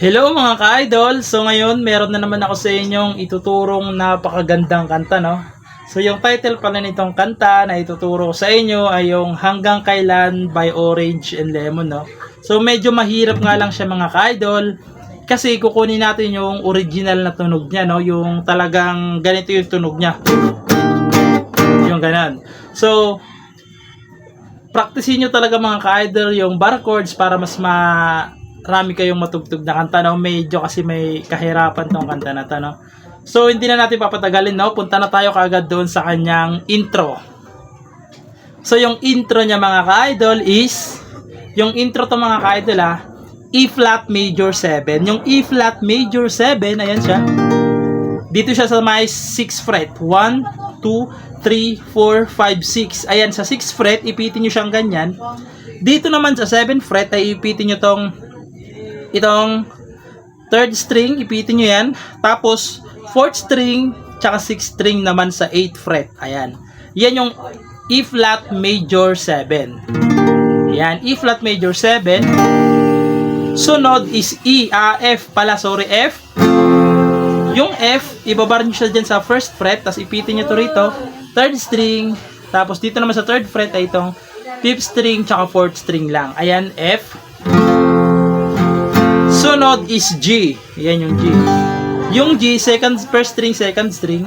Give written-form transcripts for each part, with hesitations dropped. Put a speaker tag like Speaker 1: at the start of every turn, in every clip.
Speaker 1: Hello mga ka-idol! So ngayon, meron na naman ako sa inyong ituturong napakagandang kanta, no? So yung title pala nitong kanta na ituturo ko sa inyo ay yung Hanggang Kailan by Orange and Lemon, no? So medyo mahirap nga lang siya mga ka-idol kasi kukunin natin yung original na tunog niya, no? Yung talagang ganito yung tunog niya. Yung ganan. So, practicein nyo talaga mga ka-idol yung bar chords para mas marami kayong matugtog na kanta, no? Medyo kasi may kahirapan tong kanta na to, no? So hindi na natin papatagalin, no? Punta na tayo kaagad doon sa kanyang intro. So yung intro niya mga ka-idol is yung intro to mga ka-idol E flat major 7. Yung E flat major 7, ayan siya. Dito siya sa may 6th fret. 1, 2, 3, 4, 5, 6. Ayan, sa 6th fret, ipitin nyo siyang ganyan. Dito naman sa 7th fret, ay ipitin nyo itong 3rd string, ipitin nyo yan. Tapos, 4th string, tsaka 6th string naman sa 8th fret. Ayan. Yan yung E flat major 7. Ayan, E flat major 7. Sunod is F pala, sorry, F. Yung F, ibabar nyo siya dyan sa 1st fret, tapos ipitin nyo to rito, 3rd string, tapos dito naman sa 3rd fret ay itong 5th string, tsaka 4th string lang. Ayan, F. Sunod is G. Ayan yung G. Yung G, 1st string, 2nd string,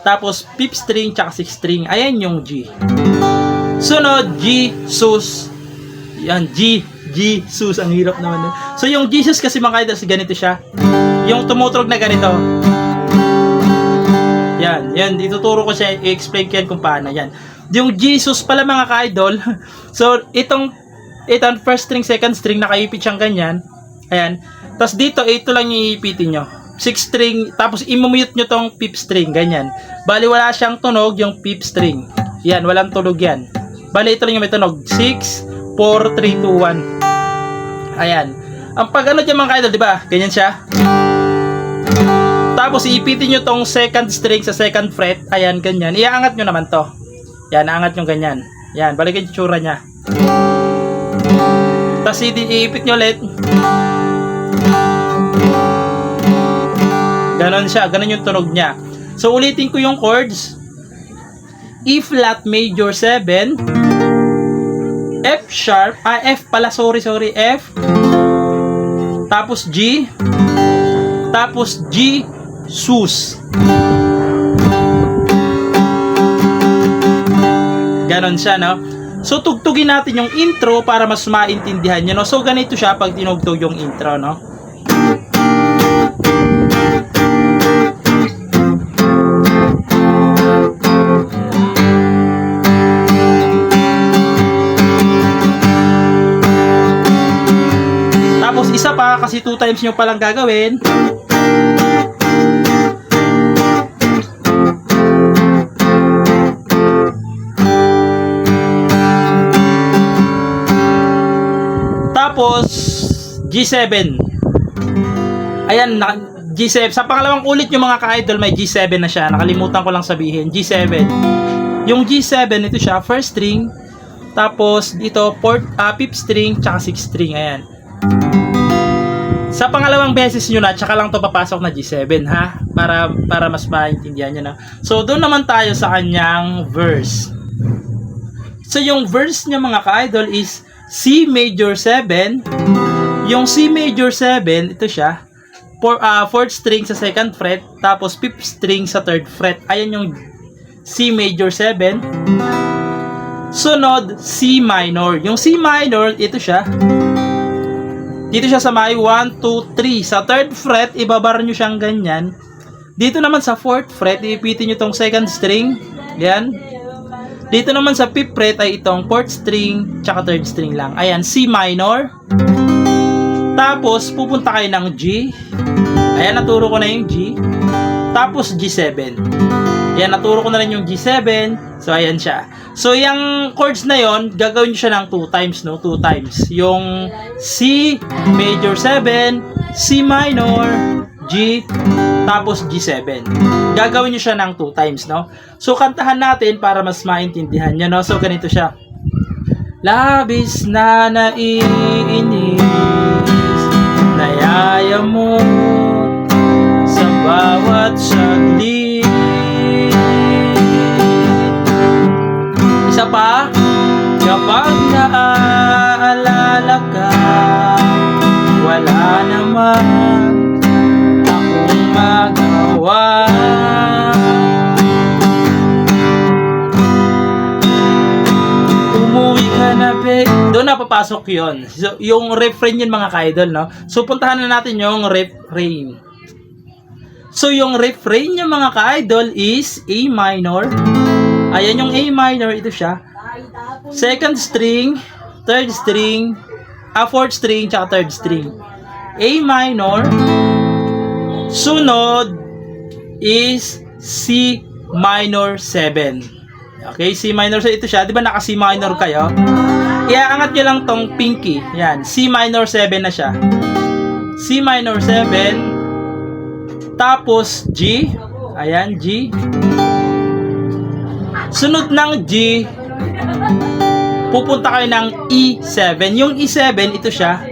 Speaker 1: tapos 5th string, tsaka 6th string. Ayan yung G. Sunod, G, sus. Ayan, G, sus. Ang hirap naman. So yung G, sus kasi mga idol, ganito siya. Yung tumuturog na ganito. Yan, ituturo ko siya, i-explain ko yan kung paano. Yan. Yung Jesus pala mga ka-idol. So, itong 1st string, 2nd string, nakaipit siyang ganyan. Ayan. Tapos dito, ito lang yung iipitin nyo. 6th string, tapos imumute nyo tong 5th string, ganyan. Bali, wala siyang tunog, yung 5th string. Yan, walang tunog yan. Bali, ito lang yung may tunog. 6, 4, 3, 2, 1. Ayan. Ang pag-ano dyan mga ka-idol, di ba? Ganyan siya. Tapos, iipitin nyo tong 2nd string sa 2nd fret. Ayan, ganyan. Iaangat nyo naman to. Yan, aangat nyo ganyan. Yan, balikan yung tsura nya. Tapos, iipit nyo ulit. Ganon siya. Ganon yung tunog nya. So, ulitin ko yung chords. E flat major 7. F sharp. F pala. Sorry. F. Tapos G. Tapos G sus. Ganon siya, no? So, tugtugin natin yung intro para mas maintindihan nyo, no? So, ganito siya pag tinugtog yung intro, no? Tapos, isa pa, kasi 2 times nyo palang gagawin. Tapos, G7. Ayan, G7. Sa pangalawang ulit yung mga ka-idol, may G7 na siya. Nakalimutan ko lang sabihin. G7. Yung G7, ito siya, 1st string. Tapos, dito, 5th string, tsaka 6th string. Ayan. Sa pangalawang beses nyo na, tsaka lang to papasok na G7, ha? Para mas maintindihan nyo na. So, doon naman tayo sa kanyang verse. So, yung verse niya mga ka-idol is C major 7. Yung C major 7, ito siya. 4th string sa 2nd fret, tapos 5th string sa 3rd fret. Ayan yung C major 7. Sunod, C minor. Yung C minor, ito siya. Dito siya sa may 1, 2, 3. Sa 3rd fret, ibabar nyo siyang ganyan. Dito naman sa 4th fret, iipitin nyo tong 2nd string. Yan. Dito naman sa 5th fret ay itong 4th string tsaka 3rd string lang. Ayan, C minor. Tapos, pupunta kayo ng G. Ayan, naturo ko na yung G. Tapos, G7. Ayan, naturo ko na rin yung G7. So, ayan siya. So, yung chords na yon, gagawin nyo siya ng 2 times, no? 2 times. Yung C major 7, C minor, G, tapos G7. Gagawin nyo siya ng 2 times, no? So, kantahan natin para mas maintindihan nyo, no? So, ganito siya. Labis na naiinis na ginaya mo sa bawat saglit. Isa pa, kapag naaalala ka, wala naman akong magawa. Umuwi ka na, babe. Doon na papasok yun. So, yung refrain yun, mga ka-idol, no? So, puntahan na natin yung refrain. So, yung refrain yung mga ka-idol is A minor. Ayan yung A minor, ito siya. Second string, third string, fourth string, tsaka third string. A minor. Sunod is C minor 7. Okay, C minor 7 ito siya. Di ba naka C minor kayo? Iaangat nyo lang tong pinky. Yan, C minor 7 na siya. C minor 7. Tapos G. Ayan, G. Sunod ng G, pupunta kayo ng E7. Yung E7, ito siya.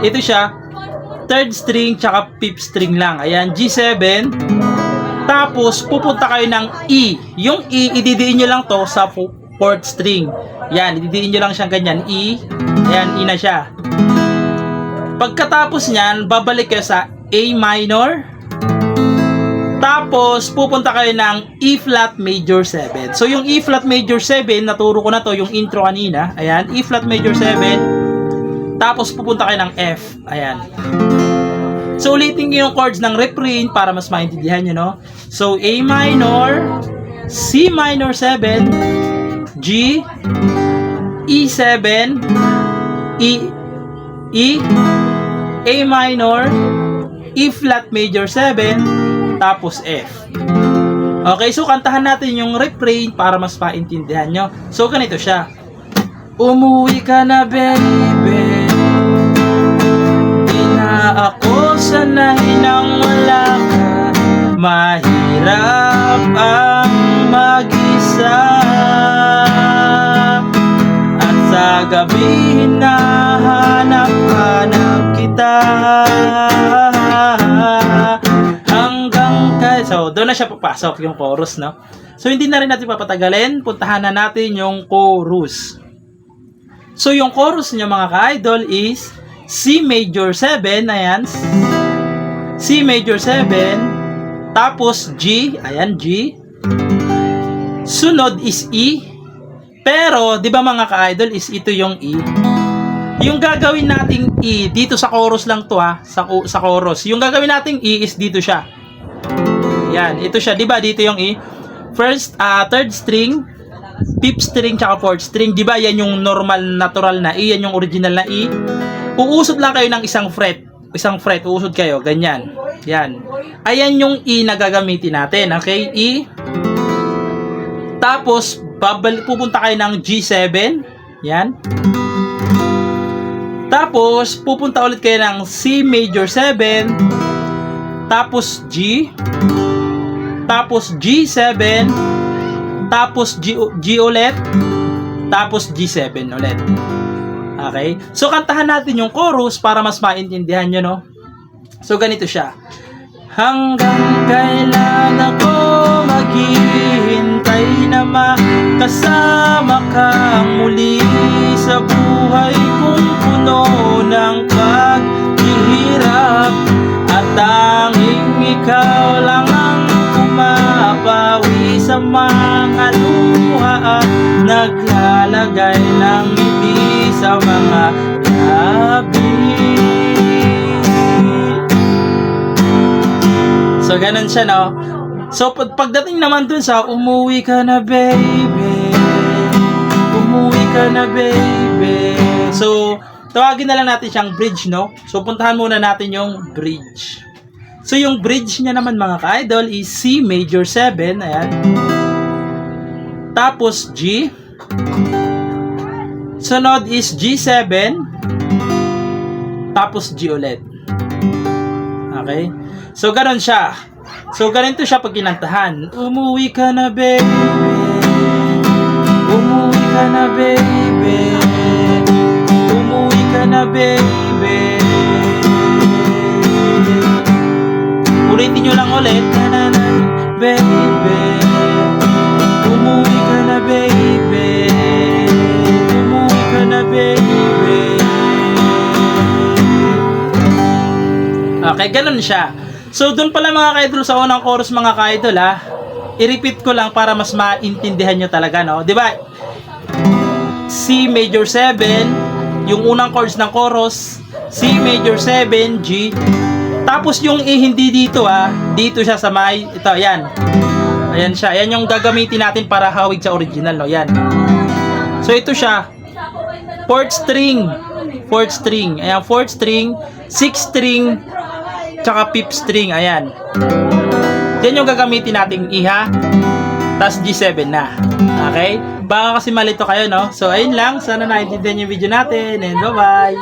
Speaker 1: Ito siya. Third string, tsaka fifth string lang. Ayan, G7. Tapos, pupunta kayo ng E. Yung E, ididiin nyo lang to sa fourth string. Yan, ididiin nyo lang siyang ganyan. E. Ayan, E na siya. Pagkatapos nyan, babalik kayo sa A minor. Tapos, pupunta kayo ng E flat major 7. So, yung E flat major 7, naturo ko na to, yung intro kanina. Ayan, E flat major 7. Tapos, pupunta kayo ng F. Ayan. So, ulitin ko yung chords ng refrain para mas maintindihan nyo, no? So, A minor, C minor 7, G, E7, E, A minor, E flat major 7, tapos F. Okay, so kantahan natin yung refrain para mas maintindihan nyo. So, ganito siya. Umuwi ka na, baby. Di na ako sanay nang wala ka. Mahirap ang mag-isa. At sa gabi hinahanap-hanap kita. So, doon na siya papasok yung chorus, no? So, hindi na rin natin papatagalin. Puntahan na natin yung chorus. So, yung chorus niya, mga ka-idol, is C major 7. Ayan. C major 7. Tapos, G. Ayan, G. Sunod is E. Pero, di ba mga ka-idol, is ito yung E. Yung gagawin nating E, dito sa chorus lang to, ha? Sa chorus. Yung gagawin nating E is dito siya. Yan, ito siya, 'di ba? Dito yung E. First, third string, fifth string, tsaka fourth string, 'di ba? Yan yung normal, natural na E, yan yung original na E. Uusod lang kayo ng isang fret. Isang fret, uusod kayo, ganyan. Yan. Ayan yung E na gagamitin natin, okay? E. Tapos, pupunta kayo ng G7. Yan. Tapos, pupunta ulit kayo ng C major 7. Tapos, G. Tapos G7, tapos G ulit, tapos G7 ulit. Okay? So, kantahan natin yung chorus para mas maintindihan nyo, no? So, ganito siya. Hanggang kailan ako maghihintay na makasama ka muli sa buhay kong puno ng paghihirap at tanging ikaw lang ang mapawi sa mga luha at naglalagay ng ngiti sa mga labi. So, ganun siya, no? So, pagdating naman dun sa umuwi ka na, baby. Umuwi ka na, baby. So, tawagin na lang natin siyang bridge, no? So, puntahan muna natin yung bridge. So, yung bridge niya naman, mga ka-idol, is C major 7. Ayan. Tapos, G. Sunod is G7. Tapos, G ulit. Okay? So, ganun siya. So, ganito siya pag kinantahan. Umuwi ka na, baby. Umuwi ka na, baby. Umuwi ka na, baby. Ulitin nyo lang ulit. Na, na, na, baby, umuwi ka na, baby. Umuwi ka na, baby. Okay, ganun siya. So, doon pala mga ka-idol sa unang chorus mga ka-idol i-repeat ko lang para mas maintindihan nyo talaga, no? Di ba? C major 7, yung unang chords ng chorus, C major 7, G. Tapos yung E hindi dito dito siya sa may, ito, yan. Ayan siya. Ayan yung gagamitin natin para hawig sa original, no? Yan. So, ito siya. Fourth string. Ayan, fourth string, sixth string, tsaka fifth string. Ayan. Yan yung gagamitin nating E, tas G7 na. Okay? Baka kasi malito kayo, no? So, ayun lang. Sana naintindihan yung video natin. And bye-bye!